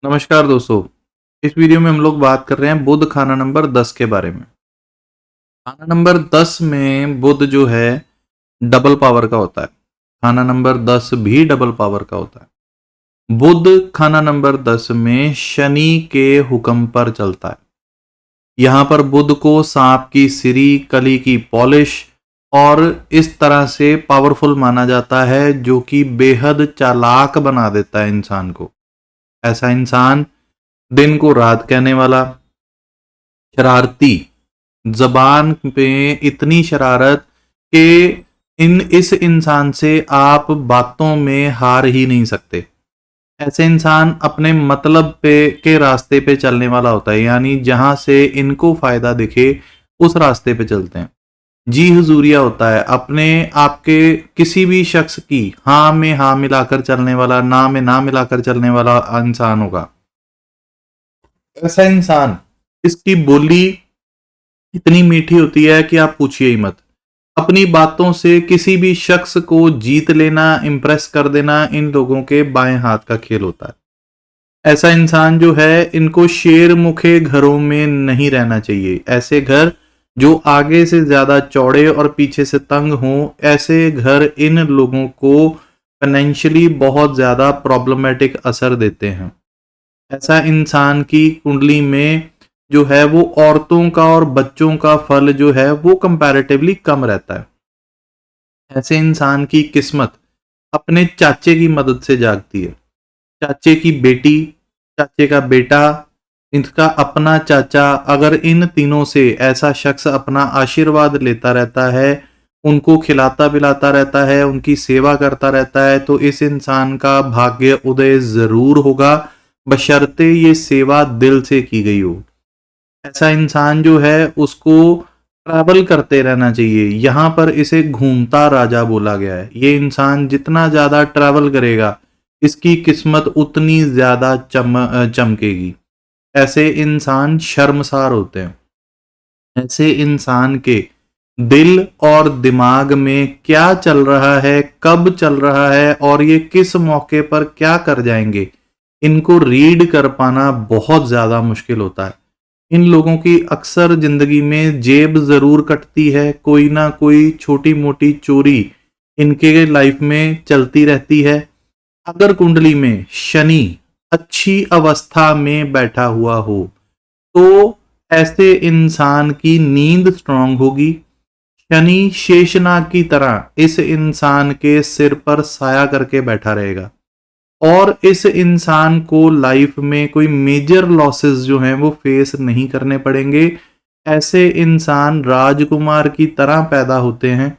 नमस्कार दोस्तों। इस वीडियो में हम लोग बात कर रहे हैं बुध खाना नंबर 10 के बारे में। खाना नंबर 10 में बुध जो है डबल पावर का होता है। खाना नंबर 10 भी डबल पावर का होता है। बुध खाना नंबर 10 में शनि के हुक्म पर चलता है। यहाँ पर बुध को सांप की सिरी, कली की पॉलिश और इस तरह से पावरफुल माना जाता है, जो कि बेहद चालाक बना देता है इंसान को। ऐसा इंसान दिन को रात कहने वाला, शरारती, जबान पे इतनी शरारत कि इस इंसान से आप बातों में हार ही नहीं सकते। ऐसे इंसान अपने मतलब पे के रास्ते पे चलने वाला होता है, यानी जहां से इनको फायदा दिखे उस रास्ते पे चलते हैं। जी हुजूरिया होता है, अपने आपके किसी भी शख्स की हाँ में हाँ मिलाकर चलने वाला, ना में ना मिलाकर चलने वाला इंसान होगा। ऐसा इंसान, इसकी बोली इतनी मीठी होती है कि आप पूछिए ही मत। अपनी बातों से किसी भी शख्स को जीत लेना, इंप्रेस कर देना इन लोगों के बाएं हाथ का खेल होता है। ऐसा इंसान जो है, इनको शेर मुखे घरों में नहीं रहना चाहिए। ऐसे घर जो आगे से ज्यादा चौड़े और पीछे से तंग हों, ऐसे घर इन लोगों को फाइनेंशियली बहुत ज्यादा प्रॉब्लमेटिक असर देते हैं। ऐसा इंसान की कुंडली में जो है वो औरतों का और बच्चों का फल जो है वो कंपैरेटिवली कम रहता है। ऐसे इंसान की किस्मत अपने चाचे की मदद से जागती है। चाचे की बेटी, चाचे का बेटा, इनका अपना चाचा, अगर इन तीनों से ऐसा शख्स अपना आशीर्वाद लेता रहता है, उनको खिलाता पिलाता रहता है, उनकी सेवा करता रहता है, तो इस इंसान का भाग्य उदय जरूर होगा, बशर्ते ये सेवा दिल से की गई हो। ऐसा इंसान जो है उसको ट्रैवल करते रहना चाहिए। यहाँ पर इसे घूमता राजा बोला गया है। ये इंसान जितना ज्यादा ट्रैवल करेगा, इसकी किस्मत उतनी ज्यादा चमकेगी। ऐसे इंसान शर्मसार होते हैं। ऐसे इंसान के दिल और दिमाग में क्या चल रहा है, कब चल रहा है और ये किस मौके पर क्या कर जाएंगे, इनको रीड कर पाना बहुत ज्यादा मुश्किल होता है। इन लोगों की अक्सर जिंदगी में जेब जरूर कटती है, कोई ना कोई छोटी मोटी चोरी इनके लाइफ में चलती रहती है। अगर कुंडली में शनि अच्छी अवस्था में बैठा हुआ हो, तो ऐसे इंसान की नींद स्ट्रांग होगी। शनि शेषनाग की तरह इस इंसान के सिर पर साया करके बैठा रहेगा और इस इंसान को लाइफ में कोई मेजर लॉसेस जो हैं वो फेस नहीं करने पड़ेंगे। ऐसे इंसान राजकुमार की तरह पैदा होते हैं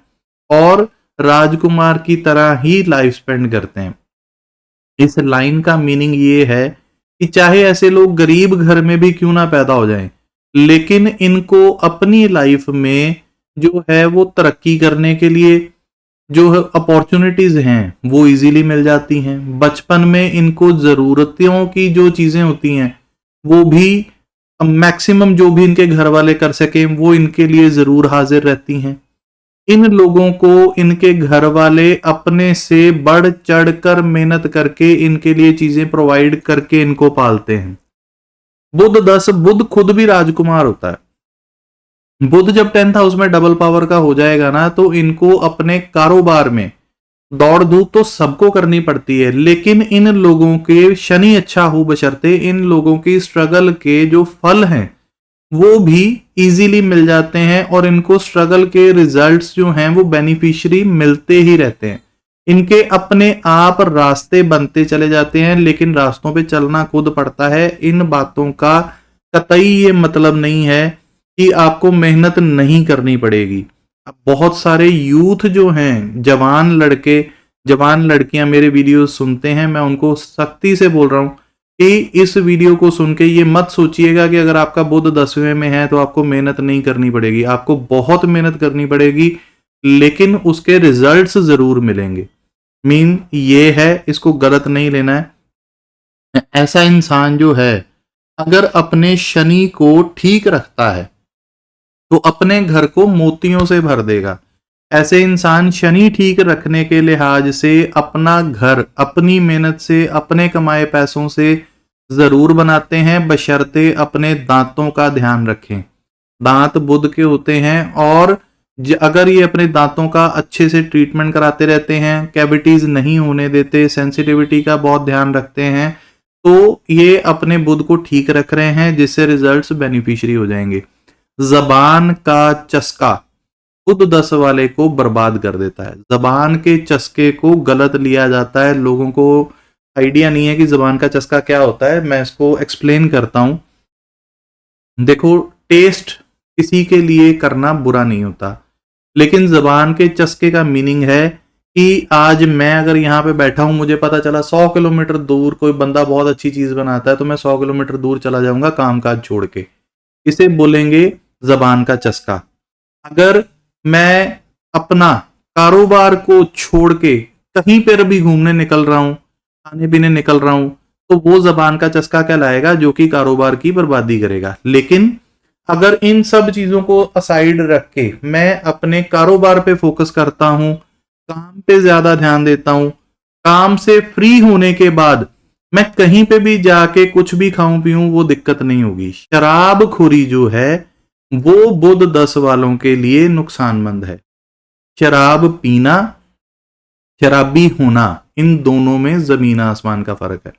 और राजकुमार की तरह ही लाइफ स्पेंड करते हैं। इस लाइन का मीनिंग ये है कि चाहे ऐसे लोग गरीब घर में भी क्यों ना पैदा हो जाएं, लेकिन इनको अपनी लाइफ में जो है वो तरक्की करने के लिए जो अपॉर्चुनिटीज हैं वो इजीली मिल जाती हैं। बचपन में इनको जरूरतों की जो चीजें होती हैं वो भी मैक्सिमम जो भी इनके घर वाले कर सके वो इनके लिए जरूर हाजिर रहती हैं। इन लोगों को इनके घर वाले अपने से बढ़ चढ़ कर मेहनत करके इनके लिए चीजें प्रोवाइड करके इनको पालते हैं। बुध खुद भी राजकुमार होता है। बुध जब 10th हाउस में डबल पावर का हो जाएगा ना, तो इनको अपने कारोबार में दौड़ धूप तो सबको करनी पड़ती है, लेकिन इन लोगों के शनि अच्छा हो बशर्ते इन लोगों की स्ट्रगल के जो फल हैं वो भी इजीली मिल जाते हैं और इनको स्ट्रगल के रिजल्ट्स जो हैं वो बेनिफिशियरी मिलते ही रहते हैं। इनके अपने आप रास्ते बनते चले जाते हैं, लेकिन रास्तों पे चलना खुद पड़ता है। इन बातों का कतई ये मतलब नहीं है कि आपको मेहनत नहीं करनी पड़ेगी। अब बहुत सारे यूथ जो हैं, जवान लड़के, जवान लड़कियां मेरे वीडियो सुनते हैं, मैं उनको सख्ती से बोल रहा हूं कि इस वीडियो को सुन के ये मत सोचिएगा कि अगर आपका बुध 10वें में है तो आपको मेहनत नहीं करनी पड़ेगी। आपको बहुत मेहनत करनी पड़ेगी, लेकिन उसके रिजल्ट्स जरूर मिलेंगे। मीन ये है, इसको गलत नहीं लेना है। ऐसा इंसान जो है अगर अपने शनि को ठीक रखता है तो अपने घर को मोतियों से भर देगा। ऐसे इंसान शनि ठीक रखने के लिहाज से अपना घर अपनी मेहनत से, अपने कमाए पैसों से जरूर बनाते हैं, बशर्ते अपने दांतों का ध्यान रखें। दांत बुध के होते हैं और अगर ये अपने दांतों का अच्छे से ट्रीटमेंट कराते रहते हैं, कैविटीज नहीं होने देते, सेंसिटिविटी का बहुत ध्यान रखते हैं, तो ये अपने बुध को ठीक रख रहे हैं, जिससे रिजल्ट्स बेनिफिशियरी हो जाएंगे। जबान का चस्का बुध 10 वाले को बर्बाद कर देता है। जबान के चस्के को गलत लिया जाता है, लोगों को आइडिया नहीं है कि जबान का चस्का क्या होता है। मैं इसको एक्सप्लेन करता हूं। देखो, टेस्ट किसी के लिए करना बुरा नहीं होता, लेकिन जबान के चस्के का मीनिंग है कि आज मैं अगर यहाँ पे बैठा हूं, मुझे पता चला 100 किलोमीटर दूर कोई बंदा बहुत अच्छी चीज बनाता है, तो मैं 100 किलोमीटर दूर चला जाऊंगा काम काज छोड़ के। इसे बोलेंगे जबान का चस्का। अगर मैं अपना कारोबार को छोड़ के कहीं पर भी घूमने निकल रहा हूं, खाने पीने निकल रहा हूं, तो वो जबान का चस्का कहलाएगा, जो कि कारोबार की बर्बादी करेगा। लेकिन अगर इन सब चीजों को असाइड रख के मैं अपने कारोबार पे फोकस करता हूं, काम पे ज्यादा ध्यान देता हूं, काम से फ्री होने के बाद मैं कहीं पे भी जाके कुछ भी खाऊं पीऊं, वो दिक्कत नहीं होगी। शराबखोरी जो है वो बुध 10 वालों के लिए नुकसानमंद है। शराब पीना, शराबी होना, इन दोनों में जमीन आसमान का फर्क है।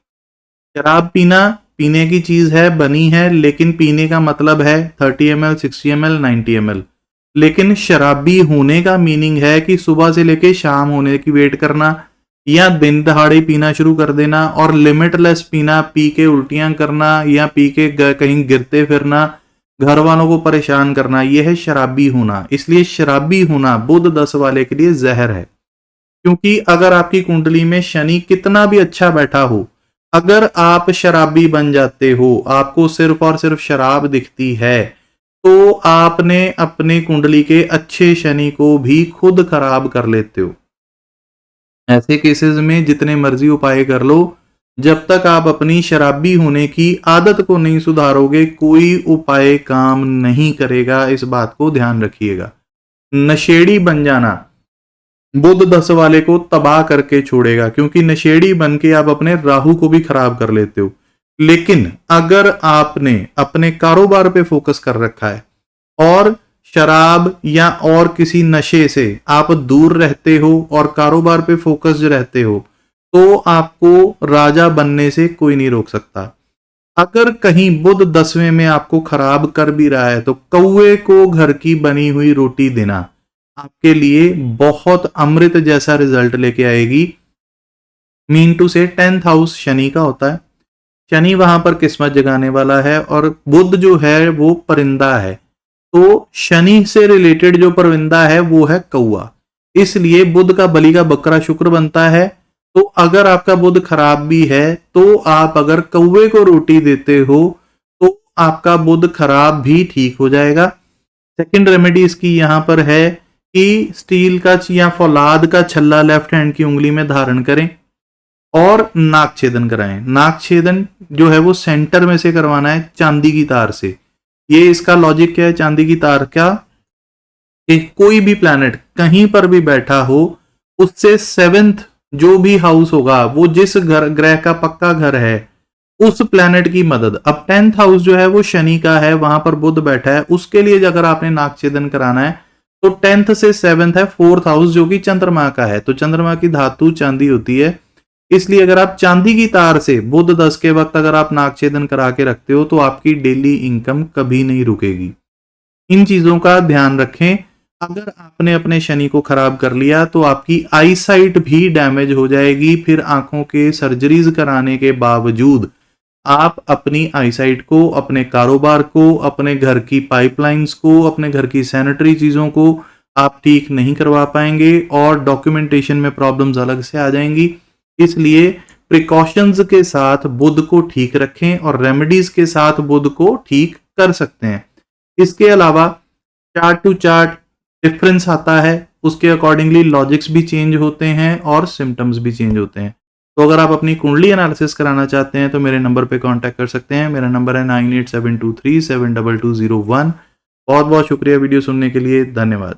शराब पीना पीने की चीज है, बनी है, लेकिन पीने का मतलब है 30 ml, 60 ml, 90 ml। लेकिन शराबी होने का मीनिंग है कि सुबह से लेके शाम होने की वेट करना, या दिन दहाड़े पीना शुरू कर देना और लिमिटलेस पीना, पी के उल्टियां करना या पी के कहीं गिरते फिरना, घर वालों को परेशान करना, यह है शराबी होना। इसलिए शराबी होना बुध 10 वाले के लिए जहर है। क्योंकि अगर आपकी कुंडली में शनि कितना भी अच्छा बैठा हो, अगर आप शराबी बन जाते हो, आपको सिर्फ और सिर्फ शराब दिखती है, तो आपने अपने कुंडली के अच्छे शनि को भी खुद खराब कर लेते हो। ऐसे केसेस में जितने मर्जी उपाय कर लो, जब तक आप अपनी शराबी होने की आदत को नहीं सुधारोगे, कोई उपाय काम नहीं करेगा। इस बात को ध्यान रखिएगा। नशेड़ी बन जाना बुध 10 वाले को तबाह करके छोड़ेगा, क्योंकि नशेड़ी बन के आप अपने राहु को भी खराब कर लेते हो। लेकिन अगर आपने अपने कारोबार पे फोकस कर रखा है और शराब या और किसी नशे से आप दूर रहते हो और कारोबार पे फोकस्ड रहते हो, तो आपको राजा बनने से कोई नहीं रोक सकता। अगर कहीं बुध 10वें में आपको खराब कर भी रहा है, तो कौवे को घर की बनी हुई रोटी देना आपके लिए बहुत अमृत जैसा रिजल्ट लेके आएगी। मीन टू से 10th हाउस शनि का होता है। शनि वहां पर किस्मत जगाने वाला है और बुध जो है वो परिंदा है, तो शनि से रिलेटेड जो परिंदा है वो है कौआ। इसलिए बुध का बलि का बकरा शुक्र बनता है। तो अगर आपका बुध खराब भी है, तो आप अगर कौवे को रोटी देते हो तो आपका बुध खराब भी ठीक हो जाएगा। सेकंड रेमेडी इसकी यहां पर है कि स्टील का या फौलाद का छल्ला लेफ्ट हैंड की उंगली में धारण करें और नाक छेदन कराएं। नाक छेदन जो है वो सेंटर में से करवाना है चांदी की तार से। ये इसका लॉजिक क्या है चांदी की तार का, कि कोई भी प्लैनेट कहीं पर भी बैठा हो, उससे 7th जो भी हाउस होगा, वो जिस ग्रह का पक्का घर है, उस प्लैनेट की मदद। अब 10th हाउस जो है वो शनि का है, वहां पर बुध बैठा है, उसके लिए अगर आपने नाक छेदन कराना है तो 10th से 7th है 4th हाउस, जो कि चंद्रमा का है। तो चंद्रमा की धातु चांदी होती है, इसलिए अगर आप चांदी की तार से बुध 10 के वक्त अगर आप नाक छेदन करा के रखते हो, तो आपकी डेली इनकम कभी नहीं रुकेगी। इन चीजों का ध्यान रखें। अगर आपने अपने शनि को खराब कर लिया तो आपकी आई साइट भी डैमेज हो जाएगी। फिर आंखों के सर्जरीज कराने के बावजूद आप अपनी आईसाइट को, अपने कारोबार को, अपने घर की पाइपलाइंस को, अपने घर की सैनिटरी चीजों को आप ठीक नहीं करवा पाएंगे और डॉक्यूमेंटेशन में प्रॉब्लम्स अलग से आ जाएंगी। इसलिए प्रिकॉशंस के साथ बुध को ठीक रखें और रेमेडीज के साथ बुध को ठीक कर सकते हैं। इसके अलावा चार्ट टू चार्ट डिफरेंस आता है, उसके अकॉर्डिंगली लॉजिक्स भी चेंज होते हैं और सिम्टम्स भी चेंज होते हैं। तो अगर आप अपनी कुंडली एनालिसिस कराना चाहते हैं तो मेरे नंबर पे कांटेक्ट कर सकते हैं। मेरा नंबर है 9872372201। बहुत बहुत शुक्रिया वीडियो सुनने के लिए, धन्यवाद।